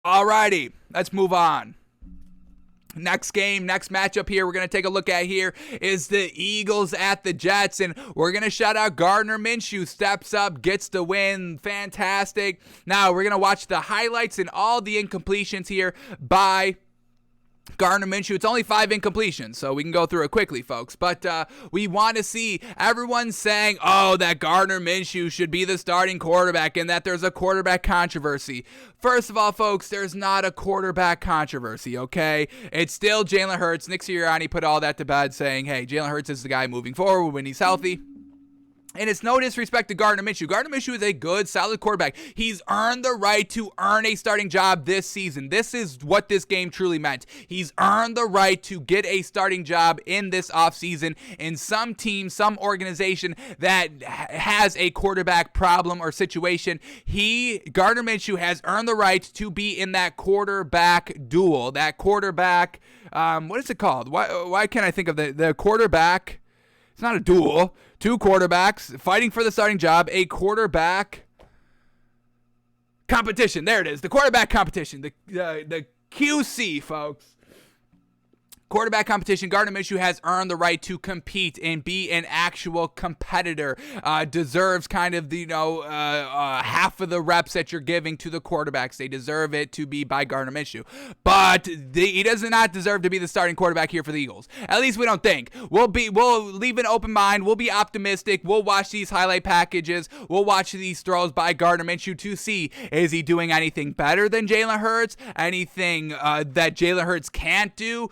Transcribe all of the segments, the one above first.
Alrighty, let's move on. Next game, next matchup here we're going to take a look at here is the Eagles at the Jets, and we're going to shout out Gardner Minshew. Steps up, gets the win. Fantastic. Now we're going to watch the highlights and all the incompletions here by Gardner Minshew. It's only 5 incompletions, so we can go through it quickly, folks. But we want to see everyone saying, oh, that Gardner Minshew should be the starting quarterback and that there's a quarterback controversy. First of all, folks, there's not a quarterback controversy, okay? It's still Jalen Hurts. Nick Sirianni put all that to bed saying, hey, Jalen Hurts is the guy moving forward when he's healthy. And it's no disrespect to Gardner Minshew. Gardner Minshew is a good, solid quarterback. He's earned the right to earn a starting job this season. This is what this game truly meant. He's earned the right to get a starting job in this offseason in some team, some organization that has a quarterback problem or situation. Gardner Minshew, has earned the right to be in that quarterback duel. That quarterback, what is it called? Why can't I think of the quarterback? It's not a duel. 2 quarterbacks fighting for the starting job. A quarterback competition. There it is. The quarterback competition. The QC, folks. Quarterback competition. Gardner Minshew has earned the right to compete and be an actual competitor. Deserves kind of half of the reps that you're giving to the quarterbacks. They deserve it to be by Gardner Minshew. But he does not deserve to be the starting quarterback here for the Eagles. At least we don't think. We'll leave an open mind. We'll be optimistic. We'll watch these highlight packages. We'll watch these throws by Gardner Minshew to see, is he doing anything better than Jalen Hurts? Anything that Jalen Hurts can't do?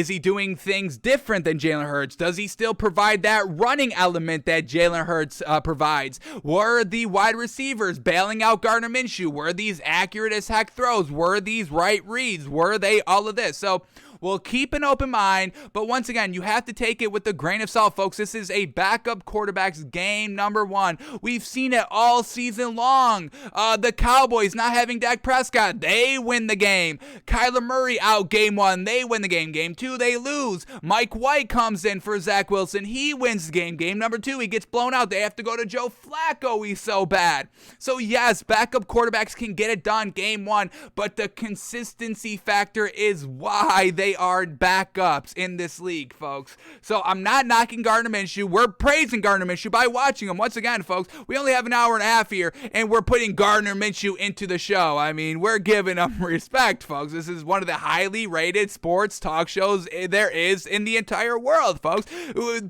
Is he doing things different than Jalen Hurts? Does he still provide that running element that Jalen Hurts provides? Were the wide receivers bailing out Gardner Minshew? Were these accurate as heck throws? Were these right reads? Were they all of this? So we'll keep an open mind, but once again, you have to take it with a grain of salt, folks. This is a backup quarterback's game number 1. We've seen it all season long. The Cowboys not having Dak Prescott, they win the game. Kyler Murray out game 1, they win the game. Game 2, they lose. Mike White comes in for Zach Wilson, he wins the game. Game number 2, he gets blown out. They have to go to Joe Flacco, he's so bad. So yes, backup quarterbacks can get it done game 1, but the consistency factor is why they are backups in this league, folks. So I'm not knocking Gardner Minshew. We're praising Gardner Minshew by watching him. Once again, folks, we only have an hour and a half here, and we're putting Gardner Minshew into the show. I mean, we're giving him respect, folks. This is one of the highly rated sports talk shows there is in the entire world, folks.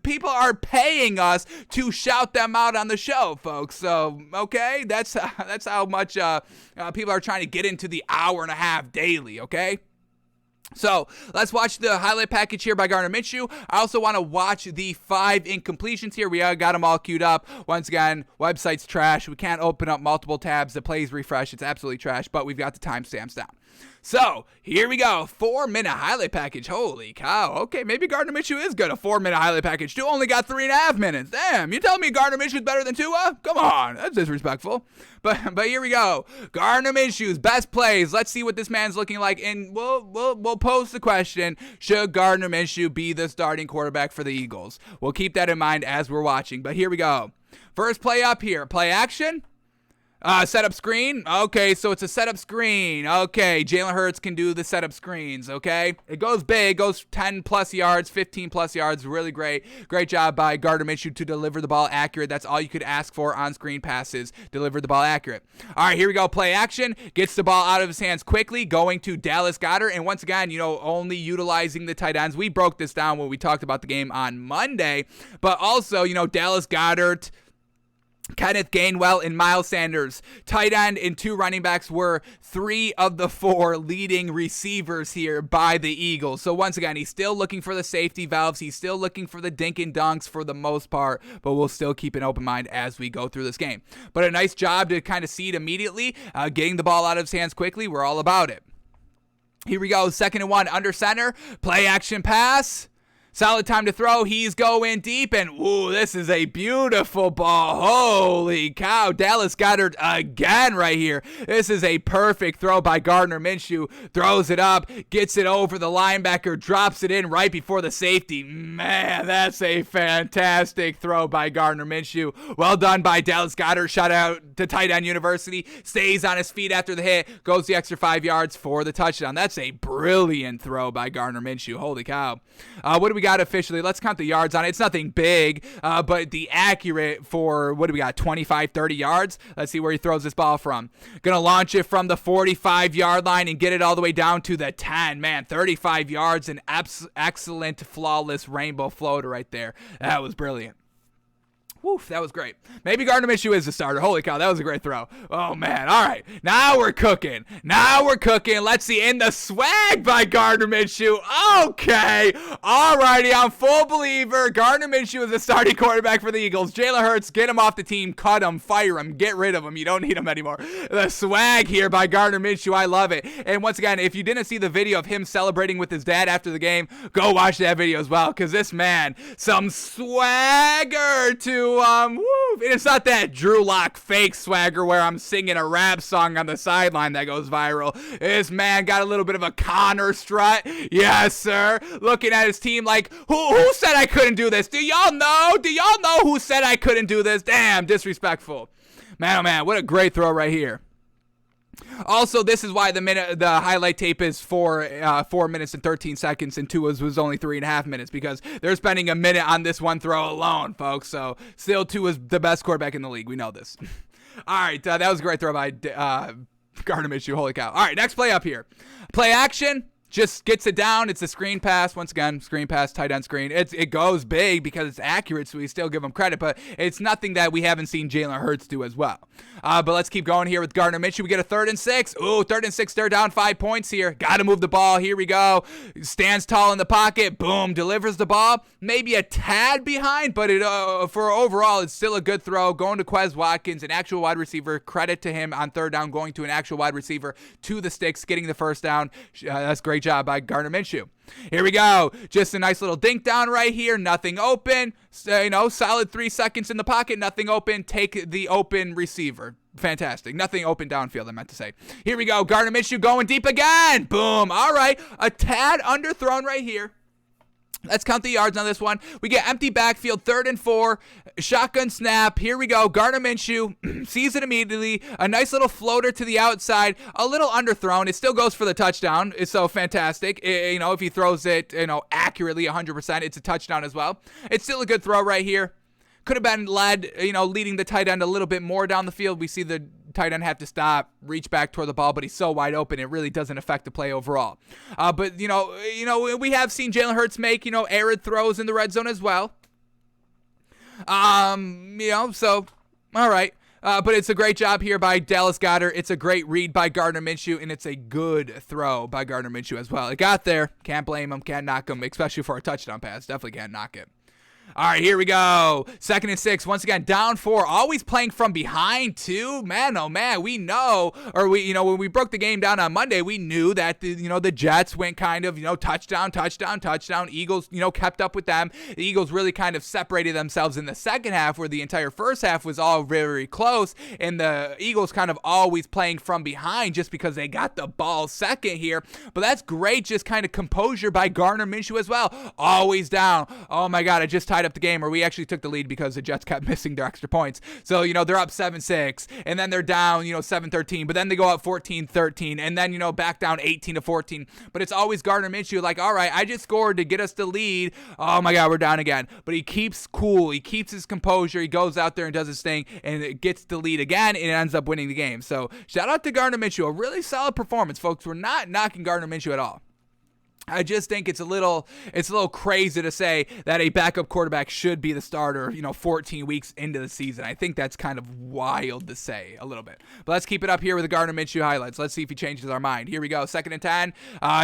People are paying us to shout them out on the show, folks. So, okay, that's how much people are trying to get into the hour and a half daily, okay? So let's watch the highlight package here by Gardner Minshew. I also want to watch the 5 incompletions here. We got them all queued up. Once again, website's trash. We can't open up multiple tabs. The plays refresh. It's absolutely trash, but we've got the timestamps down. So here we go. 4-minute highlight package. Holy cow. Okay, maybe Gardner Minshew is good. A 4-minute highlight package. Tua only got 3.5 minutes. Damn, you telling me Gardner Minshew is better than Tua? Come on, that's disrespectful. But here we go. Gardner Minshew's best plays. Let's see what this man's looking like, and we'll pose the question: should Gardner Minshew be the starting quarterback for the Eagles? We'll keep that in mind as we're watching. But here we go. First play up here. Play action. Setup screen. Okay, so it's a setup screen. Okay, Jalen Hurts can do the setup screens, okay? It goes big, goes 10 plus yards, 15 plus yards. Really great. Great job by Gardner Minshew to deliver the ball accurate. That's all you could ask for on screen passes. Deliver the ball accurate. All right, here we go. Play action. Gets the ball out of his hands quickly, going to Dallas Goedert. And once again, only utilizing the tight ends. We broke this down when we talked about the game on Monday. But also, Dallas Goedert, Kenneth Gainwell, and Miles Sanders. Tight end and 2 running backs were 3 of the 4 leading receivers here by the Eagles. So once again, he's still looking for the safety valves. He's still looking for the dink and dunks for the most part, but we'll still keep an open mind as we go through this game. But a nice job to kind of see it immediately. Getting the ball out of his hands quickly. We're all about it. Here we go. 2nd and 1 under center. Play action pass. Solid time to throw. He's going deep, and ooh, this is a beautiful ball. Holy cow. Dallas Goedert again right here. This is a perfect throw by Gardner Minshew. Throws it up, gets it over the linebacker, drops it in right before the safety. Man, that's a fantastic throw by Gardner Minshew. Well done by Dallas Goedert. Shout out to Tight End University. Stays on his feet after the hit. Goes the extra 5 yards for the touchdown. That's a brilliant throw by Gardner Minshew. Holy cow. What do we got officially? Let's count the yards on it. It's nothing big, but the accurate for, what do we got, 25, 30 yards? Let's see where he throws this ball from. Gonna launch it from the 45-yard line and get it all the way down to the 10. Man, 35 yards, an excellent, flawless rainbow floater right there. That was brilliant. Woof, that was great. Maybe Gardner Minshew is the starter. Holy cow, that was a great throw. Oh, man. All right. Now we're cooking. Let's see. In the swag by Gardner Minshew. Okay. All righty. I'm full believer. Gardner Minshew is the starting quarterback for the Eagles. Jalen Hurts, get him off the team. Cut him. Fire him. Get rid of him. You don't need him anymore. The swag here by Gardner Minshew. I love it. And once again, if you didn't see the video of him celebrating with his dad after the game, go watch that video as well, because this man, some swagger to and it's not that Drew Lock fake swagger where I'm singing a rap song on the sideline that goes viral. This man got a little bit of a Connor strut. Yes, sir. Looking at his team like, who said I couldn't do this? Do y'all know? Who said I couldn't do this? Damn, disrespectful. Man, oh man, what a great throw right here. Also, this is why the highlight tape is 4 minutes and 13 seconds, and Tua's was only 3.5 minutes, because they're spending a minute on this one throw alone, folks. So, still, Tua's the best quarterback in the league. We know this. All right, that was a great throw by Gardner Minshew. Holy cow. All right, next play up here. Play action. Just gets it down. It's a screen pass. Once again, screen pass, tight end screen. It goes big because it's accurate, so we still give him credit, but it's nothing that we haven't seen Jalen Hurts do as well. But let's keep going here with Gardner Minshew. We get a 3rd and 6. Ooh, 3rd and 6. They're down 5 points here. Got to move the ball. Here we go. Stands tall in the pocket. Boom. Delivers the ball. Maybe a tad behind, but for overall, it's still a good throw. Going to Quez Watkins, an actual wide receiver. Credit to him on 3rd down, going to an actual wide receiver to the sticks, getting the 1st down. That's great job by Gardner Minshew. Here we go. Just a nice little dink down right here. Nothing open. Solid 3 seconds in the pocket. Nothing open. Take the open receiver. Fantastic. Nothing open downfield, I meant to say. Here we go. Gardner Minshew going deep again. Boom. All right. A tad underthrown right here. Let's count the yards on this one. We get empty backfield, 3rd and 4, shotgun snap. Here we go. Gardner Minshew sees it immediately. A nice little floater to the outside, a little underthrown. It still goes for the touchdown. It's so fantastic. If he throws it, accurately 100%, it's a touchdown as well. It's still a good throw right here. Could have been leading the tight end a little bit more down the field. We see the tight end have to stop, reach back toward the ball, but he's so wide open, it really doesn't affect the play overall. But we have seen Jalen Hurts make, arid throws in the red zone as well. So, all right. But it's a great job here by Dallas Goedert. It's a great read by Gardner Minshew, and it's a good throw by Gardner Minshew as well. It got there. Can't blame him. Can't knock him, especially for a touchdown pass. Definitely can't knock it. All right, here we go. 2nd and 6. Once again, down 4. Always playing from behind, too. Man, oh, man, we know, or when we broke the game down on Monday, we knew that, the Jets went kind of, touchdown. Eagles, kept up with them. The Eagles really kind of separated themselves in the second half, where the entire first half was all very close, and the Eagles kind of always playing from behind just because they got the ball second here. But that's great, just kind of composure by Gardner Minshew as well. Always down. Oh, my God, I just tied up the game, or we actually took the lead because the Jets kept missing their extra points. So, they're up 7-6, and then they're down, 7-13, but then they go up 14-13, and then, back down 18-14. But it's always Gardner Minshew like, all right, I just scored to get us the lead. Oh my God, we're down again. But he keeps cool. He keeps his composure. He goes out there and does his thing, and it gets the lead again, and it ends up winning the game. So shout out to Gardner Minshew. A really solid performance, folks. We're not knocking Gardner Minshew at all. I just think it's a little crazy to say that a backup quarterback should be the starter, 14 weeks into the season. I think that's kind of wild to say a little bit. But let's keep it up here with the Gardner Minshew highlights. Let's see if he changes our mind. Here we go. 2nd and 10.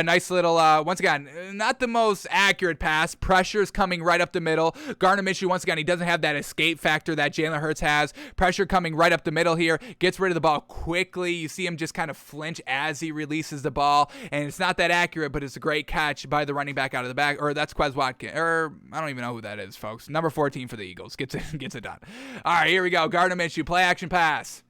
Nice little, once again, not the most accurate pass. Pressure's coming right up the middle. Gardner Minshew, once again, he doesn't have that escape factor that Jalen Hurts has. Pressure coming right up the middle here. Gets rid of the ball quickly. You see him just kind of flinch as he releases the ball. And it's not that accurate, but it's a great catch by the running back out of the back, or that's Quez Watkins, or I don't even know who that is, folks. Number 14 for the Eagles gets it done. All right, here we go. Gardner Minshew, play action pass.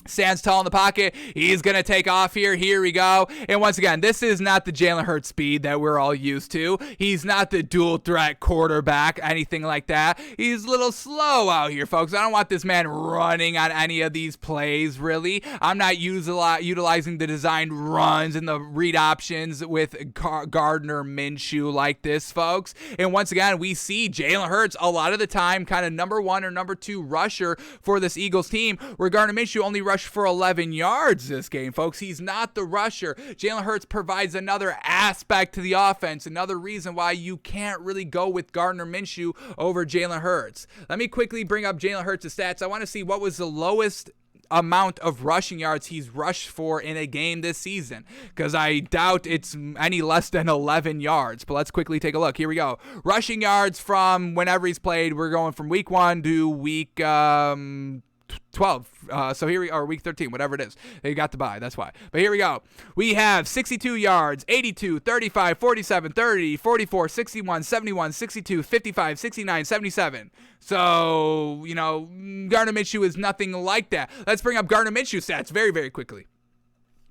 Stands tall in the pocket. He's going to take off here. Here we go. And once again, this is not the Jalen Hurts speed that we're all used to. He's not the dual threat quarterback, anything like that. He's a little slow out here, folks. I don't want this man running on any of these plays, really. I'm not utilizing the designed runs and the read options with Gardner Minshew like this, folks. And once again, we see Jalen Hurts a lot of the time kind of number 1 or number 2 rusher for this Eagles team, where Gardner Minshew only rushed for 11 yards this game, folks. He's not the rusher. Jalen Hurts provides another aspect to the offense, another reason why you can't really go with Gardner Minshew over Jalen Hurts. Let me quickly bring up Jalen Hurts' stats. I want to see what was the lowest amount of rushing yards he's rushed for in a game this season, because I doubt it's any less than 11 yards. But let's quickly take a look. Here we go. Rushing yards from whenever he's played. We're going from week 1 to week 12. So here we are, week 13, whatever it is. They got to buy, that's why. But here we go. We have 62 yards, 82, 35, 47, 30, 44, 61, 71, 62, 55, 69, 77. So, Gardner Minshew is nothing like that. Let's bring up Gardner Minshew stats very, very quickly.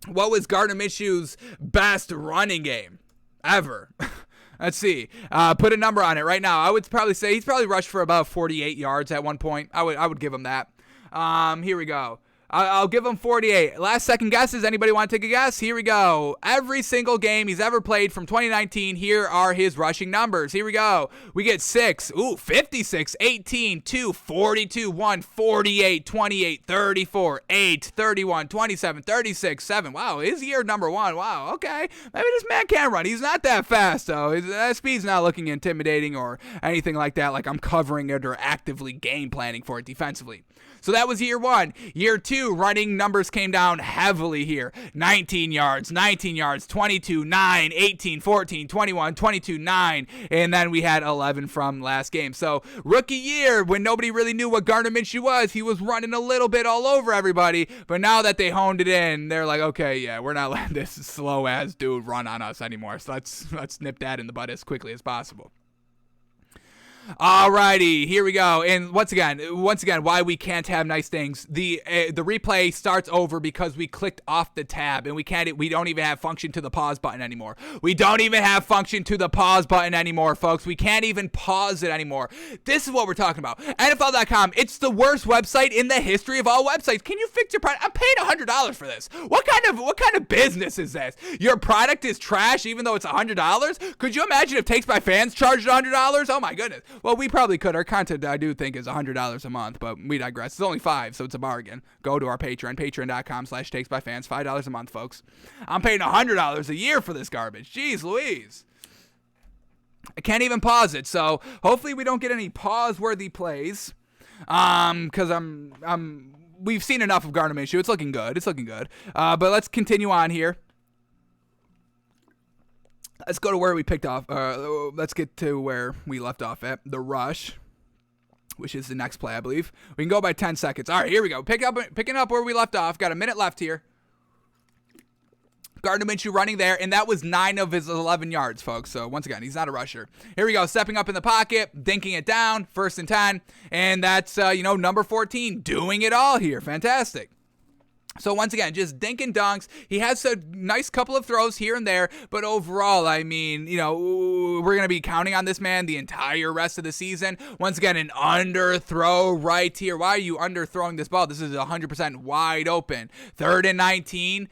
What was Gardner Minshew's best running game ever? Let's see. Put a number on it right now. I would probably say he's probably rushed for about 48 yards at one point. I would give him that. Here we go. I'll give him 48. Last second guesses. Anybody want to take a guess? Here we go. Every single game he's ever played from 2019, here are his rushing numbers. Here we go. We get 6. 56, 18, 2, 42, 1, 48, 28, 34, 8, 31, 27, 36, 7. Wow, his year number 1. Wow, okay. Maybe this man can run. He's not that fast, though. That speed's not looking intimidating or anything like that, like I'm covering it or actively game planning for it defensively. So that was year 1. Year 2, running numbers came down heavily here. 19 yards, 22, 9, 18, 14, 21, 22, 9. And then we had 11 from last game. So rookie year, when nobody really knew what Gardner Minshew was, he was running a little bit all over everybody. But now that they honed it in, they're like, okay, yeah, we're not letting this slow-ass dude run on us anymore. So let's nip that in the bud as quickly as possible. Alrighty, here we go. And once again, why we can't have nice things. The replay starts over because we clicked off the tab, and we don't even have function to the pause button anymore. We don't even have function to the pause button anymore, folks. We can't even pause it anymore. This is what we're talking about. NFL.com, it's the worst website in the history of all websites. Can you fix your product? I'm paying $100 for this. What kind of business is this? Your product is trash even though it's $100? Could you imagine if Takes by Fans charged $100? Oh my goodness. Well, we probably could. Our content, I do think, is $100 a month, but we digress. It's only $5, so it's a bargain. Go to our Patreon, patreon.com/takesbyfans, $5 a month, folks. I'm paying $100 a year for this garbage. Jeez Louise. I can't even pause it, so hopefully we don't get any pause-worthy plays, because we've seen enough of Gardner Minshew. It's looking good. But let's continue on here. Let's go to where we picked off. Let's get to where we left off at. The rush, which is the next play, I believe. We can go by 10 seconds. All right, here we go. Picking up where we left off. Got a minute left here. Gardner Minshew running there, and that was 9 of his 11 yards, folks. So, once again, he's not a rusher. Here we go. Stepping up in the pocket, dinking it down, 1st and 10. And that's, number 14, doing it all here. Fantastic. So once again, just dink and dunks. He has a nice couple of throws here and there, but overall, I mean, we're going to be counting on this man the entire rest of the season. Once again, an underthrow right here. Why are you underthrowing this ball? This is 100% wide open. 3rd and 19.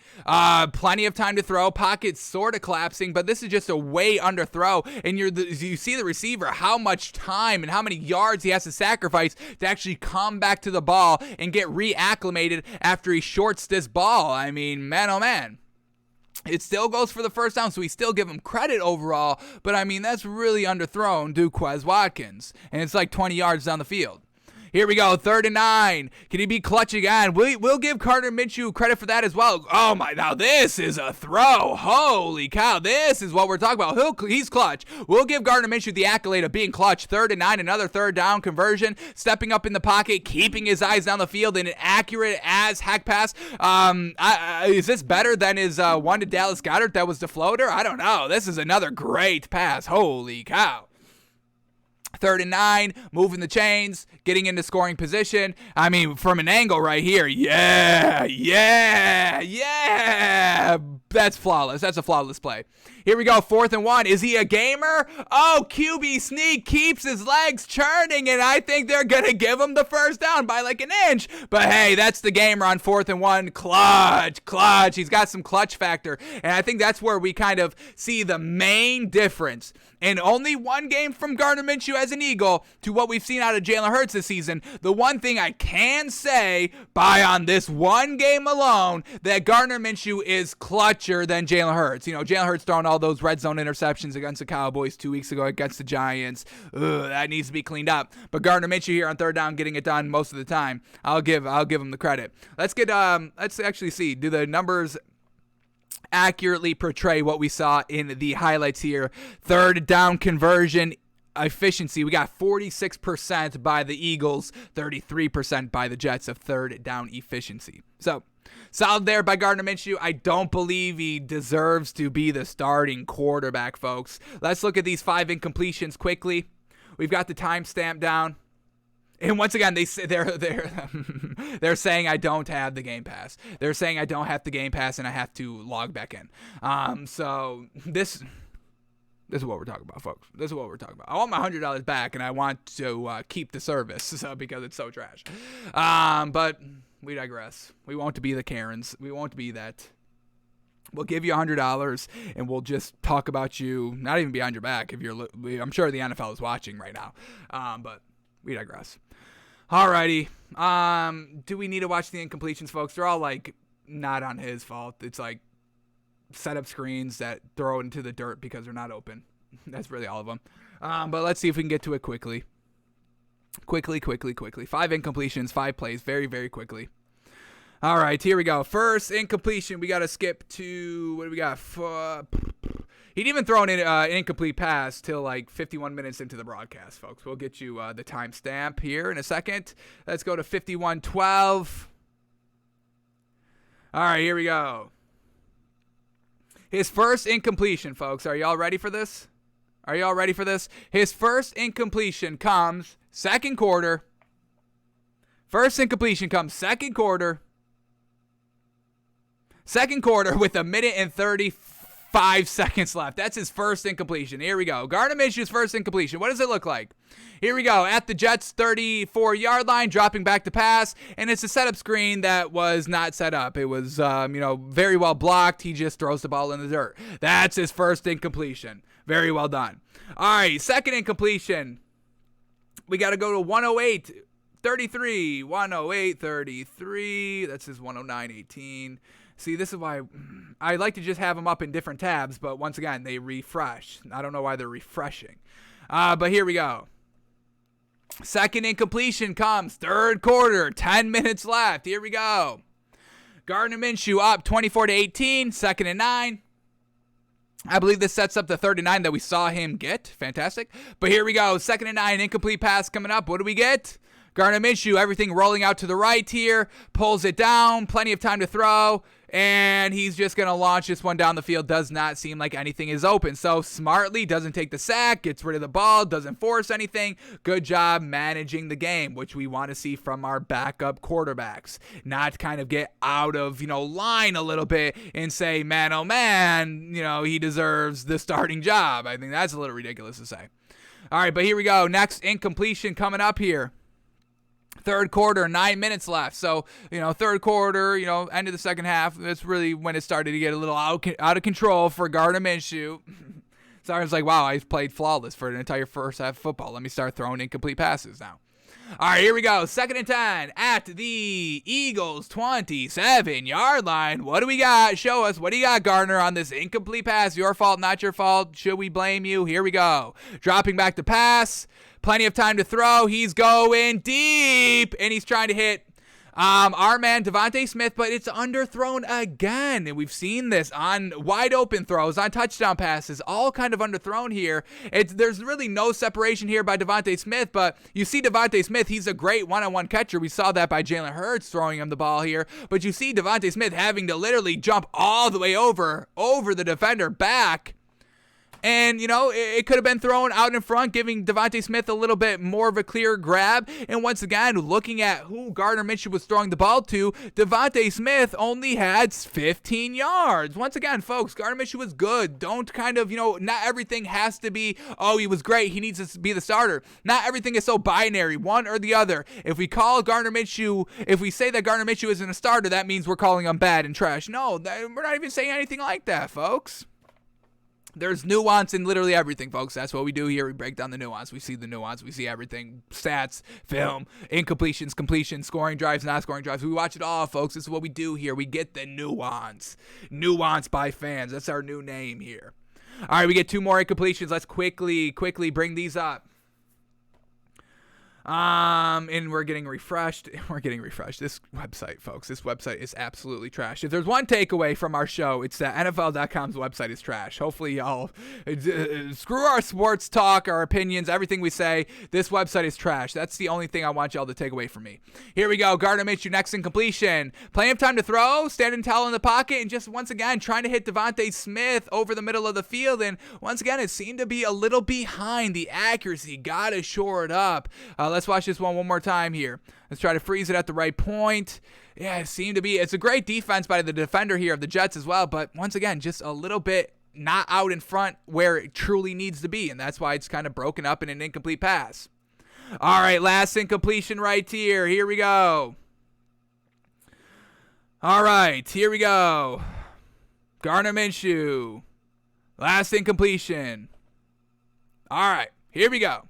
Plenty of time to throw. Pocket sort of collapsing, but this is just a way underthrow. And you see the receiver, how much time and how many yards he has to sacrifice to actually come back to the ball and get reacclimated after he shorts this ball. I mean, man, oh man. It still goes for the first down, so we still give him credit overall, but I mean, that's really underthrown to Quez Watkins, and it's like 20 yards down the field. Here we go, 3rd and 9. Can he be clutch again? We'll give Gardner Minshew credit for that as well. Oh my, now this is a throw. Holy cow, this is what we're talking about. He's clutch. We'll give Gardner Minshew the accolade of being clutch. 3rd and 9, another 3rd down conversion, stepping up in the pocket, keeping his eyes down the field in an accurate as heck pass. Is this better than his one to Dallas Goedert that was the floater? I don't know. This is another great pass. Holy cow. 3rd and 9, moving the chains, getting into scoring position. I mean, from an angle right here, yeah. That's flawless. That's a flawless play. Here we go, 4th and 1. Is he a gamer? Oh, QB sneak keeps his legs churning, and I think they're going to give him the first down by like an inch. But hey, that's the gamer on 4th and 1. Clutch. He's got some clutch factor, and I think that's where we kind of see the main difference. And only one game from Gardner Minshew as an Eagle to what we've seen out of Jalen Hurts this season. The one thing I can say by on this one game alone, that Gardner Minshew is clutcher than Jalen Hurts. You know, Jalen Hurts throwing all those red zone interceptions against the Cowboys 2 weeks ago against the Giants. That needs to be cleaned up. But Gardner Minshew here on 3rd down getting it done most of the time. I'll give him the credit. Let's actually see. Do the numbers accurately portray what we saw in the highlights here? 3rd down conversion efficiency. We got 46% by the Eagles, 33% by the Jets of 3rd down efficiency. So, solid there by Gardner Minshew. I don't believe he deserves to be the starting quarterback, folks. Let's look at these 5 incompletions quickly. We've got the timestamp down. And once again, they're saying I don't have the Game Pass. They're saying I don't have the Game Pass and I have to log back in. So this is what we're talking about, folks. This is what we're talking about. I want my $100 back, and I want to keep the service because it's so trash. But we digress. We won't be the Karens. We won't be that. We'll give you $100, and we'll just talk about you, not even behind your back. I'm sure the NFL is watching right now. But we digress. Alrighty. Do we need to watch the incompletions, folks? They're all like not on his fault. It's like set up screens that throw into the dirt because they're not open. That's really all of them. But let's see if we can get to it quickly. Quickly. 5 incompletions, 5 plays, very, very quickly. All right, here we go. First incompletion. We got to skip to, what do we got? He didn't even throw an incomplete pass till like 51 minutes into the broadcast, folks. We'll get you the timestamp here in a second. Let's go to 51:12. All right, here we go. His first incompletion, folks. Are y'all ready for this? His first incompletion comes second quarter. First incompletion comes second quarter. Second quarter with 1:35 left. That's his first incompletion. Here we go. Gardner Minshew's first incompletion. What does it look like? Here we go. At the Jets' 34-yard line, dropping back to pass, and it's a setup screen that was not set up. It was, very well blocked. He just throws the ball in the dirt. That's his first incompletion. Very well done. All right, second incompletion. We got to go to 108-33. 108-33. That's his 109-18. See, this is why I like to just have them up in different tabs, but once again, they refresh. I don't know why they're refreshing. But here we go. Second incompletion comes third quarter, 10 minutes left. Here we go. Gardner Minshew up 24-18, 2nd and 9. I believe this sets up the 3rd and 9 that we saw him get. Fantastic. But here we go. 2nd and 9, incomplete pass coming up. What do we get? Gardner Minshew, everything rolling out to the right here. Pulls it down. Plenty of time to throw. And he's just going to launch this one down the field. Does not seem like anything is open. So smartly, doesn't take the sack, gets rid of the ball, doesn't force anything. Good job managing the game, which we want to see from our backup quarterbacks. Not kind of get out of, line a little bit and say, man, oh man, he deserves the starting job. I think that's a little ridiculous to say. All right, but here we go. Next incompletion coming up here. Third quarter, 9 minutes left. So, third quarter, end of the second half. That's really when it started to get a little out of control for Gardner Minshew. So I was like, wow, I've played flawless for an entire first half of football. Let me start throwing incomplete passes now. All right, here we go. 2nd and 10 at the Eagles 27-yard line. What do we got? Show us. What do you got, Garner, on this incomplete pass? Your fault, not your fault. Should we blame you? Here we go. Dropping back to pass. Plenty of time to throw. He's going deep, and he's trying to hit our man Devontae Smith, but it's underthrown again. And we've seen this on wide open throws, on touchdown passes, all kind of underthrown here. There's really no separation here by Devontae Smith, but you see Devontae Smith, he's a great one-on-one catcher. We saw that by Jalen Hurts throwing him the ball here, but you see Devontae Smith having to literally jump all the way over the defender back. And, you know, it could have been thrown out in front, giving Devontae Smith a little bit more of a clear grab. And once again, looking at who Gardner Minshew was throwing the ball to, Devontae Smith only had 15 yards. Once again, folks, Gardner Minshew was good. Don't kind of, you know, not everything has to be, oh, he was great, he needs to be the starter. Not everything is so binary, one or the other. If we call Gardner Minshew, if we say that Gardner Minshew isn't a starter, that means we're calling him bad and trash. No, we're not even saying anything like that, folks. There's nuance in literally everything, folks. That's what we do here. We break down the nuance. We see the nuance. We see everything. Stats, film, incompletions, completions, scoring drives, not scoring drives. We watch it all, folks. This is what we do here. We get the nuance. Nuance by fans. That's our new name here. All right, we get 2 more incompletions. Let's quickly bring these up. And we're getting refreshed. This website, folks, this website is absolutely trash. If there's one takeaway from our show, it's that NFL.com's website is trash. Hopefully y'all screw our sports talk, our opinions, everything we say. This website is trash. That's the only thing I want y'all to take away from me. Here we go. Gardner Minshew, next in completion. Plenty of time to throw, standing tall in the pocket, and just once again trying to hit Devontae Smith over the middle of the field. And once again, it seemed to be a little behind. The accuracy, gotta shore it up. Let's watch this one more time here. Let's try to freeze it at the right point. Yeah, it seemed to be. It's a great defense by the defender here of the Jets as well, but once again, just a little bit not out in front where it truly needs to be, and that's why it's kind of broken up in an incomplete pass. All right, last incompletion right here. Here we go. All right, here we go. Gardner Minshew. Last incompletion. All right, here we go.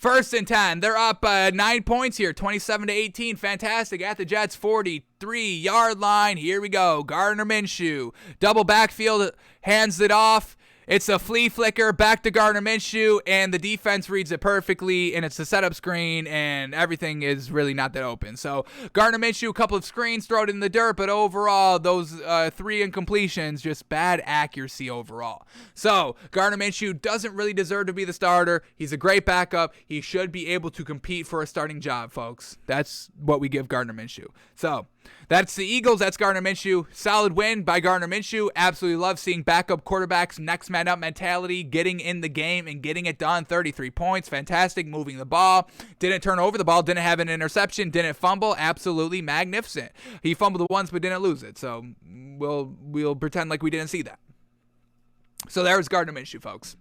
1st and 10. They're up 9 points here, 27-18. Fantastic. At the Jets' 43-yard line. Here we go. Gardner Minshew. Double backfield. Hands it off. It's a flea flicker back to Gardner Minshew, and the defense reads it perfectly, and it's a setup screen, and everything is really not that open. So Gardner Minshew, a couple of screens, throw it in the dirt, but overall, those 3 incompletions, just bad accuracy overall. So Gardner Minshew doesn't really deserve to be the starter. He's a great backup. He should be able to compete for a starting job, folks. That's what we give Gardner Minshew. So that's the Eagles. That's Gardner Minshew. Solid win by Gardner Minshew. Absolutely love seeing backup quarterbacks, next man up mentality, getting in the game and getting it done. 33 points. Fantastic. Moving the ball. Didn't turn over the ball. Didn't have an interception. Didn't fumble. Absolutely magnificent. He fumbled once but didn't lose it. So we'll pretend like we didn't see that. So there's Gardner Minshew, folks.